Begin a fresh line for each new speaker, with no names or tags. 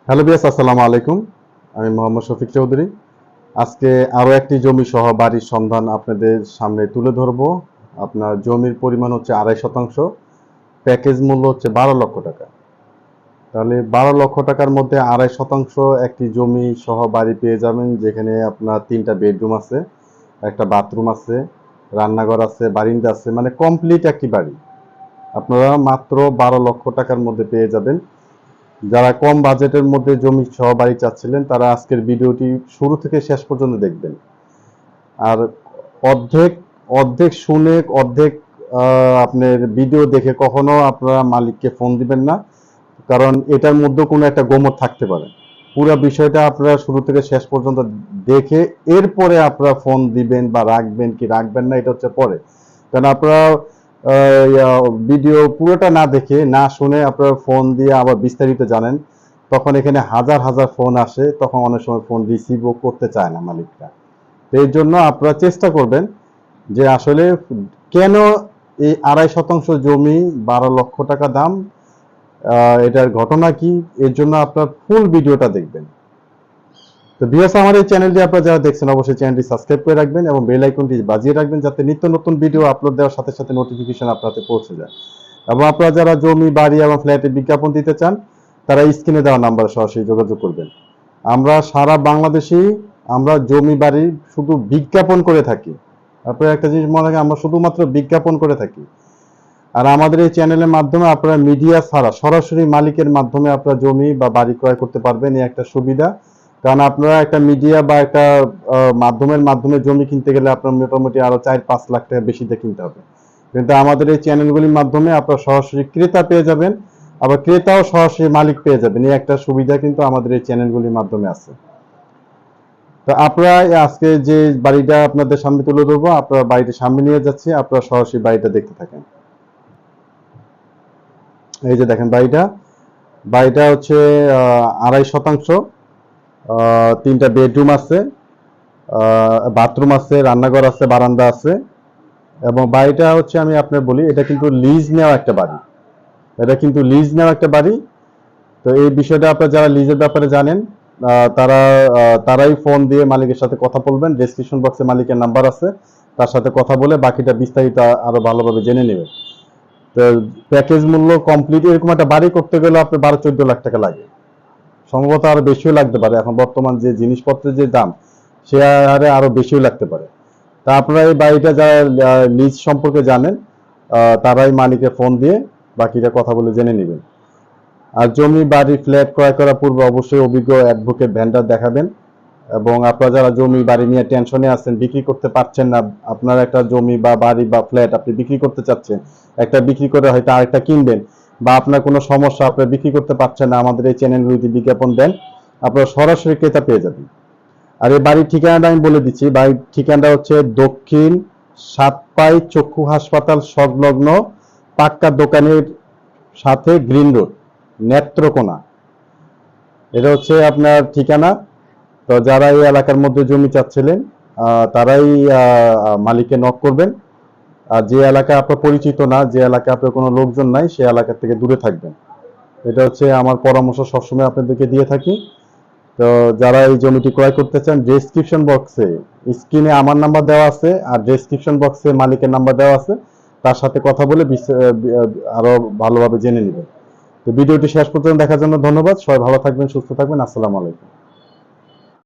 Hello বিয়াস, আসসালামু আলাইকুম। আমি মোহাম্মদ শফিক চৌধুরী। আজকে আরও একটি জমি সহ বাড়ির সন্ধান আপনাদের সামনে তুলে ধরব। আপনার জমির পরিমাণ হচ্ছে 2.5 শতাংশ, প্যাকেজ মূল্য হচ্ছে 12 লক্ষ টাকা। তাহলে 12 লক্ষ টাকার মধ্যে 2.5 শতাংশ একটি জমি সহ বাড়ি পেয়ে যাবেন, যেখানে আপনার 3টা বেডরুম আছে, একটা বাথরুম আছে, রান্নাঘর আছে, বারিন্দা আছে, মানে কমপ্লিট একটি বাড়ি আপনারা মাত্র 12 লক্ষ টাকার মধ্যে পেয়ে যাবেন। যারা কম বাজেটের মধ্যে জমি সহ বাড়ি চাচ্ছিলেন, তারা আজকের ভিডিওটি শুরু থেকে শেষ পর্যন্ত দেখবেন। আর অর্ধেক অর্ধেক শুনে অর্ধেক আপনার ভিডিও দেখে কখনো আপনারা মালিককে ফোন দিবেন না, কারণ এটার মধ্যে কোনো একটা গোমর থাকতে পারে। পুরো বিষয়টা আপনারা শুরু থেকে শেষ পর্যন্ত দেখে এরপরে আপনারা ফোন দিবেন বা রাখবেন কি রাখবেন না, এটা হচ্ছে পরে। কারণ আপনারা ভিডিও পুরোটা না দেখে না শুনে আপনারা ফোন দিয়ে আবার বিস্তারিত জানেন, তখন এখানে হাজার হাজার ফোন আসে, তখন অনেক সময় ফোন রিসিভও করতে চায় না মালিকরা। তো এর জন্য আপনারা চেষ্টা করবেন যে আসলে কেন এই 2.5 শতাংশ জমি 12 লক্ষ টাকা দাম, এটার ঘটনা কি, এর জন্য আপনার ফুল ভিডিওটা দেখবেন। তো ভিউয়ার্স, আমার এই চ্যানেলটি আপনারা যারা দেখছেন অবশ্যই চ্যানেলটি সাবস্ক্রাইব করে রাখবেন এবং বেল আইকনটি বাজিয়ে রাখবেন, যাতে নিত্য নতুন ভিডিও আপলোড দেওয়ার সাথে সাথে নোটিফিকেশন আপনাদের পৌঁছে যায়। এবং আপনারা যারা জমি, বাড়ি এবং ফ্ল্যাটে বিজ্ঞাপন দিতে চান, তারা স্ক্রিনে দেওয়া নাম্বারে সরাসরি যোগাযোগ করবেন। আমরা সারা বাংলাদেশেই আমরা জমি বাড়ি শুধু বিজ্ঞাপন করে থাকি। আপনারা একটা জিনিস মনে রাখেন, আমরা শুধুমাত্র বিজ্ঞাপন করে থাকি। আর আমাদের এই চ্যানেলের মাধ্যমে আপনারা মিডিয়া ছাড়া সরাসরি মালিকের মাধ্যমে আপনারা জমি বা বাড়ি ক্রয় করতে পারবেন, এই একটা সুবিধা। কারণ আপনারা একটা মিডিয়া বা একটা মাধ্যমের মাধ্যমে জমি কিনতে গেলে আপনার মোটামুটি আরো 4-5 লাখ টাকা বেশি দিয়ে কিনতে হবে, কিন্তু আমাদের এই চ্যানেলগুলির মাধ্যমে আপনারা সরাসরি ক্রেতা পেয়ে যাবেন, আবার ক্রেতাও সরাসরি মালিক পেয়ে যাবেন। এই একটা সুবিধা কিন্তু আমাদের এই চ্যানেলগুলির মাধ্যমে আছে। তো আপনারা আজকে যে বাড়িটা আপনাদের সামনে তুলে ধরবো, আপনারা বাড়িটা সামনে নিয়ে যাচ্ছি, আপনারা সরাসরি বাড়িটা দেখতে থাকেন। এই যে দেখেন বাড়িটা, বাড়িটা হচ্ছে 2.5 শতাংশ, 3টা বেডরুম আছে, বাথরুম আছে, রান্নাঘর আছে, বারান্দা আছে। এবং বাড়িটা হচ্ছে, আমি আপনার বলি, এটা কিন্তু লিজ নেওয়া একটা বাড়ি। এটা কিন্তু লিজ নেওয়া একটা বাড়ি। তো এই বিষয়টা আপনারা যারা লিজের ব্যাপারে জানেন, তারাই ফোন দিয়ে মালিকের সাথে কথা বলবেন। ডেসক্রিপশন বক্সে মালিকের নাম্বার আছে, তার সাথে কথা বলে বাকিটা বিস্তারিত আরো ভালোভাবে জেনে নেবেন। তো প্যাকেজ মূল্য কমপ্লিট এরকম একটা বাড়ি করতে গেলে আপনার 12-14 লাখ টাকা লাগে, সম্ভবত আরো বেশিও লাগতে পারে। এখন বর্তমান যে জিনিসপত্রের যে দাম, সে হারে আরো বেশিও লাগতে পারে। তা আপনারা এই বাড়িটা যারা লিজ সম্পর্কে জানেন, তারাই মালিকের ফোন দিয়ে বাকিটা কথা বলে জেনে নেবেন। আর জমি, বাড়ি, ফ্ল্যাট ক্রয় করার পূর্বে অবশ্যই অভিজ্ঞ অ্যাডভোকেট ভেন্ডার দেখাবেন। এবং আপনারা যারা জমি বাড়ি নিয়ে টেনশনে আছেন, বিক্রি করতে পারছেন না, আপনার একটা জমি বা বাড়ি বা ফ্ল্যাট আপনি বিক্রি করতে চাচ্ছেন, একটা বিক্রি করে হয়তো আরেকটা কিনবেন, বা আপনার কোনো সমস্যা, আপনার বিক্রি করতে পারছেন না, আমাদের এই চ্যানেলগুলিতে বিজ্ঞাপন দেন, আপনারা সরাসরি ক্রেতা পেয়ে যাবেন। আর এই বাড়ির ঠিকানাটা আমি বলে দিচ্ছি। বাড়ির ঠিকানাটা হচ্ছে দক্ষিণ সাতপাই চক্ষু হাসপাতাল সংলগ্ন পাক্কা দোকানের সাথে গ্রিন রোড, নেত্রকোনা। এটা হচ্ছে আপনার ঠিকানা। তো যারা এই এলাকার মধ্যে জমি চাচ্ছিলেন, তারাই মালিককে নক করবেন। আর যে এলাকায় আপনার পরিচিত না, যে এলাকায় আপনার কোনো লোকজন নাই, সেই এলাকা থেকে দূরে থাকবেন। এটা হচ্ছে আমার পরামর্শ, সবসময় আপনাদেরকে দিয়ে থাকি। তো যারা এই জমিটি ক্রয় করতে চান, ডেসক্রিপশন বক্সে স্ক্রিনে আমার নাম্বার দেওয়া আছে, আর ডেসক্রিপশন বক্সে মালিকের নাম্বার দেওয়া আছে, তার সাথে কথা বলে আরো ভালোভাবে জেনে নেবেন। তো ভিডিওটি শেষ পর্যন্ত দেখার জন্য ধন্যবাদ। সবাই ভালো থাকবেন, সুস্থ থাকবেন। আসসালামু আলাইকুম।